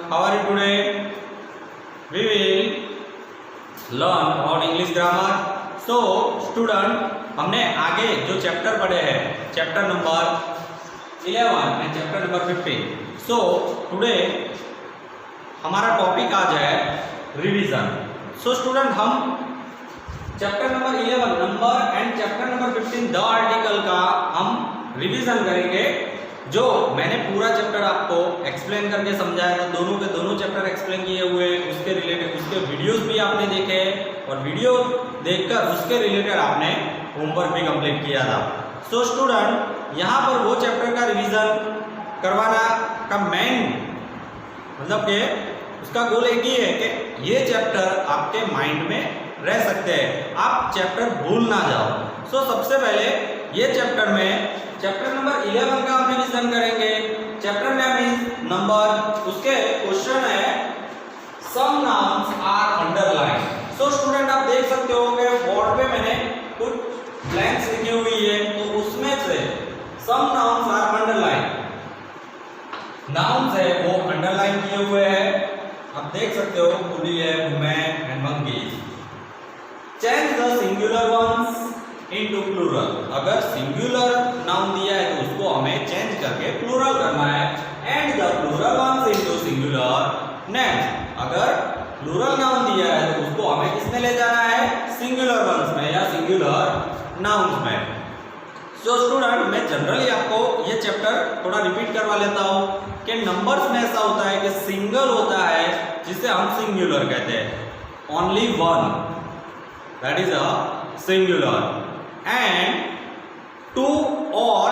How are you today? We will learn about English grammar. So, student, हमने आगे जो chapter पढ़े हैं, chapter number 11 and chapter number 15. So, today हमारा topic आज है रिवीजन. So, स्टूडेंट, हम chapter number 11 number and chapter number 15 the article का हम रिवीजन करेंगे. जो मैंने पूरा चैप्टर आपको एक्सप्लेन करके समझाया था, दोनों के दोनों चैप्टर एक्सप्लेन किए हुए, उसके रिलेटेड उसके वीडियोस भी आपने देखे और वीडियो देखकर उसके रिलेटेड आपने होमवर्क भी कंप्लीट किया था. सो स्टूडेंट, यहाँ पर वो चैप्टर का रिवीजन करवाना का मेन मतलब कि उसका गोल एक ही है कि ये चैप्टर आपके माइंड में रह सकते हैं, आप चैप्टर भूल ना जाओ. सो सबसे पहले ये चैप्टर में चैप्टर नंबर 11 का हम रिवीजन करेंगे. चैप्टर में नंबर उसके क्वेश्चन है some nouns are underline. So student, आप देख सकते हो कि बोर्ड पे मैंने कुछ ब्लैंक्स लिखी हुई है, तो उसमें से some nouns are underline, nouns है वो अंडरलाइन किए हुए हैं. आप देख सकते हो पुली है, women and monkeys. Change the singular ones into plural. अगर सिंगुलर नाउन दिया है तो उसको हमें चेंज करके प्लूरल करना है. And the plural ones into singular names. अगर प्लूरल नाउन दिया है तो उसको हमें किसमें ले जाना है, सिंगुलर वंस में या सिंगुलर नाउन्स में. सो स्टूडेंट, मैं जनरली आपको ये चैप्टर थोड़ा रिपीट करवा लेता हूँ कि नंबर्स में ऐसा होता है कि सिंगल होता है जिसे हम सिंगुलर कहते हैं, only one, that is a singular. And two और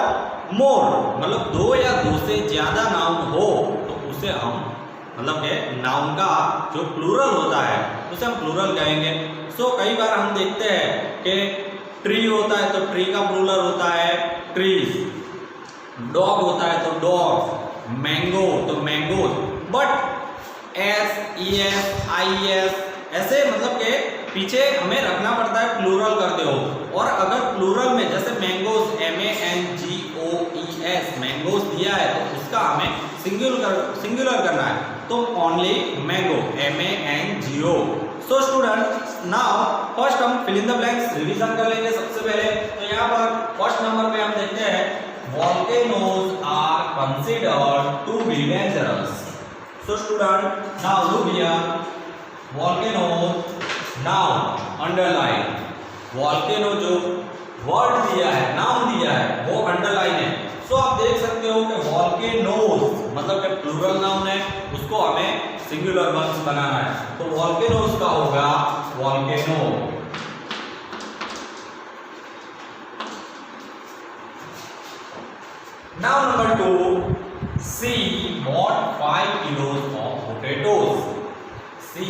मोर, मतलब दो या दो से ज्यादा नाउन हो तो उसे हम मतलब के नाउन का जो प्लूरल होता है उसे हम प्लूरल कहेंगे. सो कई बार हम देखते हैं कि ट्री होता है तो ट्री का प्लूरल होता है ट्रीज, डॉग होता है तो डॉग्स, मैंगो तो मैंगोज. बट SES ऐसे मतलब के पीछे हमें रखना पड़ता है प्लूरल करते हो. और अगर प्लूरल में जैसे मैंगोज MANGOES मैंगोज दिया है तो उसका हमें सिंगुलर करना है, तो only mango MANGO. So student, now first हम fill in the blanks revision कर लेंगे. सबसे पहले तो यहाँ पर फर्स्ट नंबर पे हम देखते हैं volcanoes are considered to be dangerous. So student, now look here, volcanoes noun underline. Volcano जो वर्ड दिया है, नाउन दिया है, वो अंडरलाइन है. सो आप देख सकते हो कि वोल्केनोज मतलब कि प्लूरल नाउन है, उसको हमें सिंगुलर वंस बनाना है. तो वोल्केनोज का होगा volcano. Now number 2, C bought 5 kilos of potatoes. She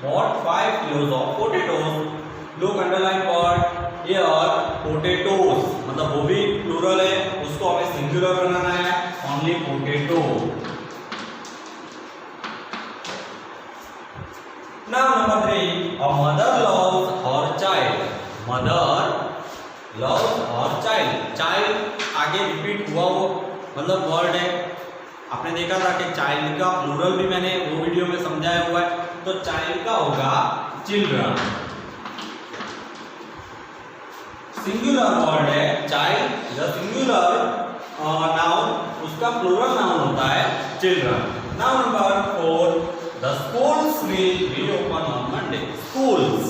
bought 5 kilos of potatoes. Look underline word here, potatoes मतलब वो भी प्लूरल है, उसको हमें सिंगुलर बनाना है, only potato. Now number 3, a mother loves her child. Mother loves her child. Child आगे repeat हुआ वो मतलब वर्ड है. आपने देखा था कि चाइल्ड का प्लूरल भी मैंने वो वीडियो में समझाया हुआ है. तो चाइल्ड का होगा चिल्ड्रन. सिंगुलर वर्ड है चाइल्ड, द सिंगुलर नाउन उसका प्लूरल नाउन होता है children. Now number 4, the schools will reopen on Monday. Schools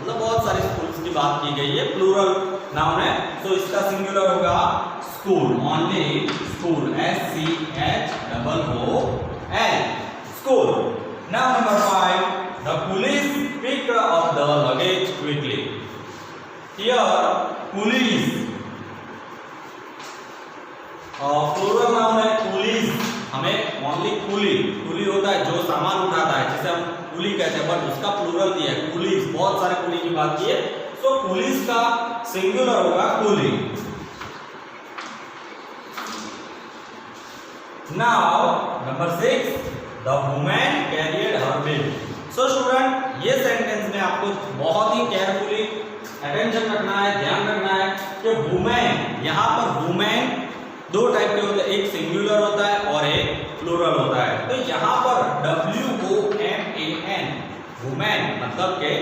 मतलब बहुत सारे स्कूल्स की बात की गई है, प्लूरल नाउन है, तो इसका सिंगुलर होगा school, only school, SCHOOL, school. Now number 5, the police picked up the luggage quickly. Here police plural noun है पुलिस, हमें ओनली कुली, कुली होता है जो सामान उठाता है जिसे हम कुली कहते हैं, बट उसका प्लूरल दिया है पुलिस, बहुत सारे कुली की बात की है. सो पुलिस का सिंगुलर होगा कुली. Now number 6, the woman carried her bill. So student, ये सेंटेंस में आपको बहुत ही केयरफुली अटेंशन रखना है, ध्यान रखना है कि वुमेन, यहाँ पर वुमेन दो टाइप के होते हैं, एक सिंगुलर होता है और एक प्लूरल होता है. तो यहाँ पर WOMAN, वुमेन, मतलब के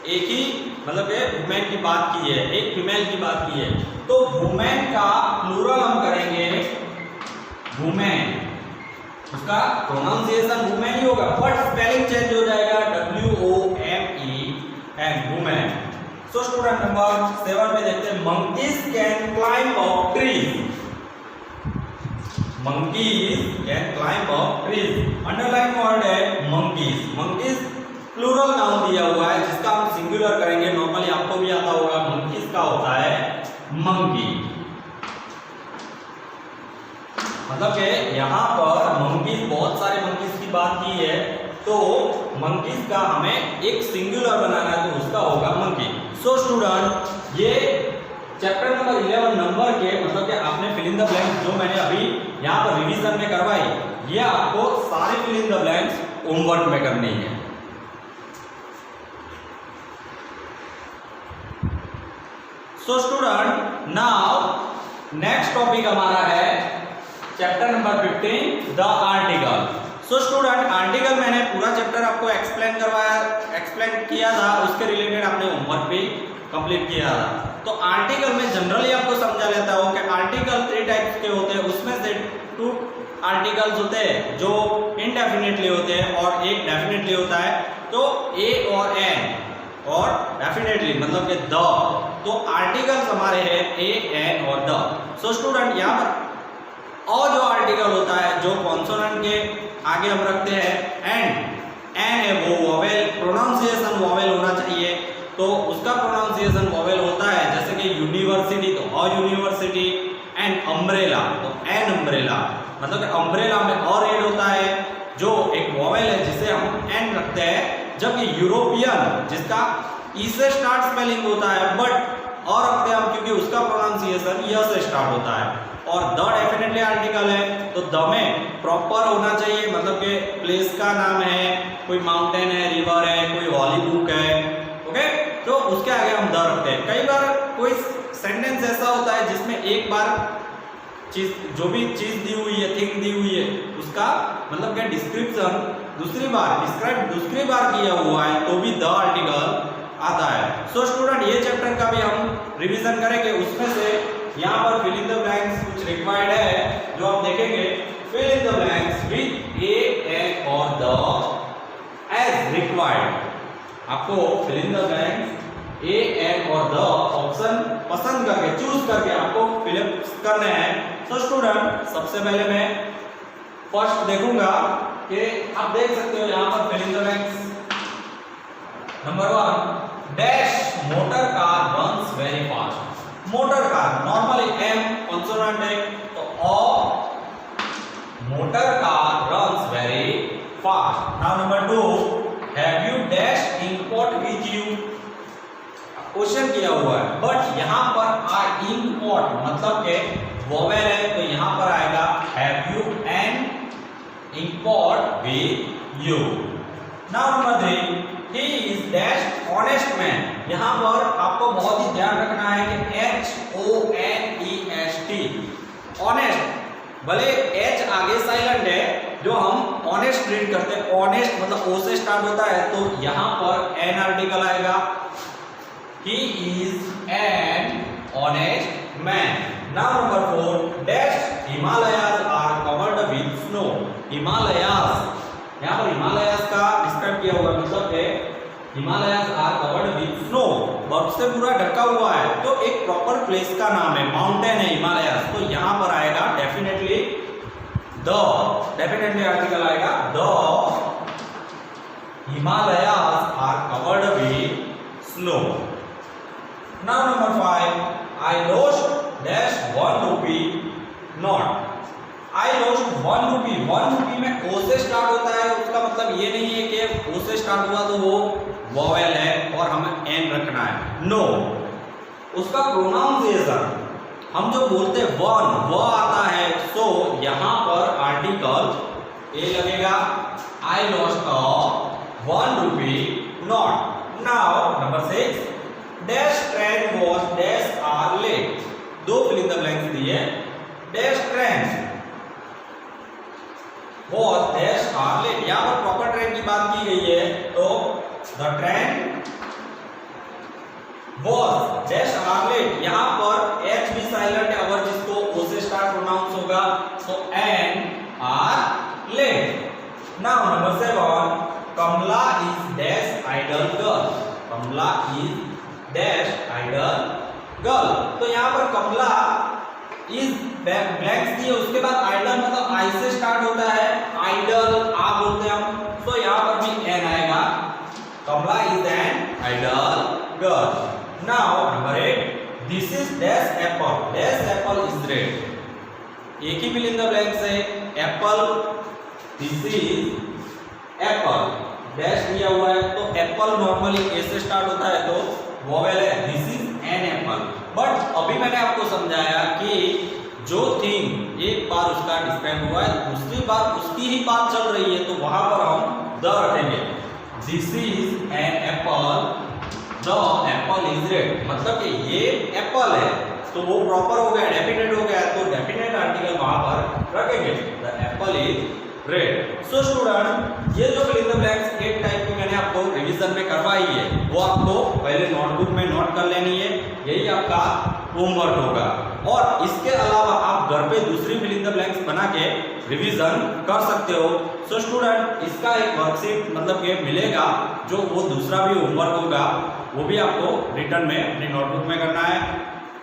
एक ही मतलब के वुमेन की बात की है, एक फीमेल की बात की है, तो वुमेन का प्लूरल हम करेंगे वुमेन, उसका प्रोनाउंसिएशन वुमेन ही होगा, बट स्पेलिंग चेंज हो जाएगा WOMEN, women. So student number 7 में देखते हैं monkeys can climb up trees, monkeys can climb up trees, underline word है monkeys, monkeys प्लूरल नाउन दिया हुआ है जिसका हम सिंगुलर करेंगे, नॉर्मली आपको भी आता होगा, monkeys का होता है मंकी, मतलब कि यहाँ पर मंकीज, बहुत सारे मंकीज की बात की है, तो मंकीज का हमें एक सिंगुलर बनाना है, तो उसका होगा मंकी। सो स्टूडेंट, ये चैप्टर नंबर 11 नंबर के मतलब कि आपने फिल इन द ब्लैंक्स जो मैंने अभी यहाँ पर रिवीजन में करवाई, ये आपको सारे fill in the blanks homework में करनी है। So student, now next topic हमारा है chapter number 15 the article. So student, article मैंने पूरा चैप्टर आपको एक्सप्लेन किया था, उसके रिलेटेड आपने होमवर्क भी कंप्लीट किया था। तो आर्टिकल में जनरली आपको समझा लेता हूँ कि आर्टिकल 3 टाइप्स के होते हैं, उसमें से 2 आर्टिकल्स होते हैं जो इनडेफिनेटली होते हैं और एक डेफिनेटली होता है, तो ए और एन और डेफिनेटली मतलब कि द, तो आर्टिकल्स हमारे हैं ए an or the. So student, यहाँ पर और जो आर्टिकल होता है जो कॉन्सोनेंट के आगे हम रखते हैं एन है, वो वोवेल, प्रोनाउंसिएशन वोवेल होना चाहिए, तो उसका प्रोनाउंसिएशन वोवेल होता है, जैसे कि यूनिवर्सिटी तो अ यूनिवर्सिटी, एंड अम्ब्रेला तो एन अम्ब्रेला, मतलब कि अम्ब्रेला में और एड होता है जो एक वोवेल है जिसे हम एन रखते हैं, जबकि यूरोपियन जिसका ई से स्टार्ट स्पेलिंग होता है बट और रखते हैं हम क्योंकि उसका प्रोनाउंसिएशन य से स्टार्ट होता है, और द डेफिनेटली आर्टिकल है, तो द में प्रॉपर होना चाहिए, मतलब कि प्लेस का नाम है, कोई माउंटेन है, रिवर है, कोई हॉली बुक है, ओके, तो उसके आगे हम द रखते हैं। कई बार कोई सेंटेंस ऐसा होता है जिसमें एक बार चीज, जो भी चीज दी हुई है, थिंग दी हुई है, उसका मतलब कि डिस्क्रिप्शन दूसरी बार किया हुआ है, तो भी द आर्टिकल आता है। सो स्टूडेंट, ये चैप्टर का भी हम रिवीजन करेंगे, उसमें से यहाँ पर फिल इन द ब्लैंक्स कुछ रिक्वायर्ड है जो आप देखेंगे, fill in the blanks with a an or the as required. आपको fill in the blanks a an or the option पसंद करके, चूज करके आपको फिलअप करने हैं। सो स्टूडेंट, सबसे पहले मैं फर्स्ट देखूंगा कि आप देख सकते हो यहाँ पर fill in the blanks. Number 1, dash motor car runs very fast. Motor car normally M consonant है, तो a motor car runs very fast. Now number 2, have you dash import with you, question किया हुआ है, but यहाँ पर आ import मतलब के vowel है, तो यहाँ पर आएगा have you an import with you. Now number 3, he is dash honest man, यहाँ पर आपको बहुत ही ध्यान रखना है कि HONEST ऑनेस्ट, भले H आगे साइलेंट है, जो हम ऑनेस्ट रीड करते हैं, ऑनेस्ट मतलब O से स्टार्ट होता है, तो यहाँ पर एन आर्टिकल आएगा, he is an honest man। Now number 4, dash Himalayas are covered with snow। Himalayas, यहाँ पर हिमालयास का डिस्क्राइब किया हुआ, मतलब है Himalayas are covered with snow, बर्फ से पूरा ढका हुआ है, तो एक प्रॉपर प्लेस का नाम है, माउंटेन है हिमालयास, तो यहाँ पर आएगा डेफिनेटली आर्टिकल आएगा the Himalayas are covered with snow. Now number 5, I lost dash 1 rupee not. I lost 1 rupee, 1 rupee में ओ से स्टार्ट होता है, उसका मतलब ये नहीं है कि ओ से स्टार्ट हुआ तो वो वोवेल है और हमें एन रखना है, नो, उसका प्रोनाउंसिएशन हम जो बोलते हैं वन, वो आता है, सो यहाँ पर आर्टिकल ए लगेगा, I lost 1 rupee note. Now number 6, dash train was dash are late, 2 fill in the blanks दिए, dash train was dash are late। यहाँ पर प्रॉपर ट्रेन की बात की गई है, तो the train was dash are late। यहाँ पर h भी साइलेंट है, अगर जिसको o से स्टार्ट प्रोनाउंस होगा तो n are late। Now number 7, Kamla is dash idle girl। Kamla is dash idle girl। तो यहाँ पर कमला इज ब्लैंक्स दिए, उसके बाद आइडल मतलब आई से स्टार्ट होता है, आइडल आ बोलते हैं हम, तो यहाँ पर भी एन आएगा। Kamla is an ideal girl. Now number 8, this is dash apple. Dash apple is red. एक ही फिल इन द ब्लैंक्स है, apple, this is apple, dash दिया हुआ है, तो एप्पल नॉर्मली ए से स्टार्ट होता है तो वोवेल है, this is an apple. But अभी मैंने आपको समझाया कि जो थिंग एक बार उसका डिस्क्राइब हुआ है, दूसरी बार उसकी ही बात चल रही है, तो वहां पर हम द रखेंगे। This is an apple, the apple is red, मतलब कि ये एप्पल है, तो वो प्रॉपर हो गया, डेफिनेट हो गया, तो डेफिनेट आर्टिकल वहां पर रखेंगे, the apple is red. So student, ये जो फिल इन द ब्लैंक्स 8 टाइप की मैंने आपको रिवीजन में करवाई है, वो आपको पहले नोटबुक में नोट कर लेनी है, यही आपका होमवर्क होगा। और इसके अलावा आप घर पे दूसरी फिल इन द ब्लैंक्स बना के रिवीजन कर सकते हो। सो स्टूडेंट, इसका एक वर्कशीट मतलब कि मिलेगा, जो वो दूसरा भी होमवर्क होगा, वो भी आपको रिटर्न में अपनी नोटबुक में करना है।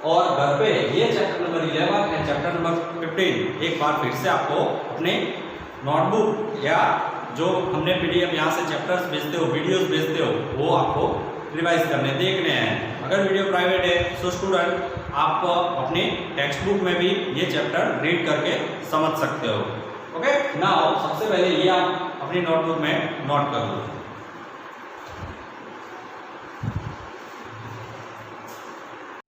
और घर पे ये chapter number 11 and chapter number 15 एक बार फिर से आपको अपने नोटबुक या जो हमने पीडीएफ यहाँ से चैप्टर्स भेजते हो, वीडियोस भेजते हो, वो आपको रिवाइज करने देखने हैं। अगर वीडियो प्राइवेट है तो स्टूडेंट आप अपने टेक्स्ट बुक में भी ये चैप्टर रीड करके समझ सकते हो। ओके, नाउ सबसे पहले ये आप अपनी नोटबुक में नोट कर लो।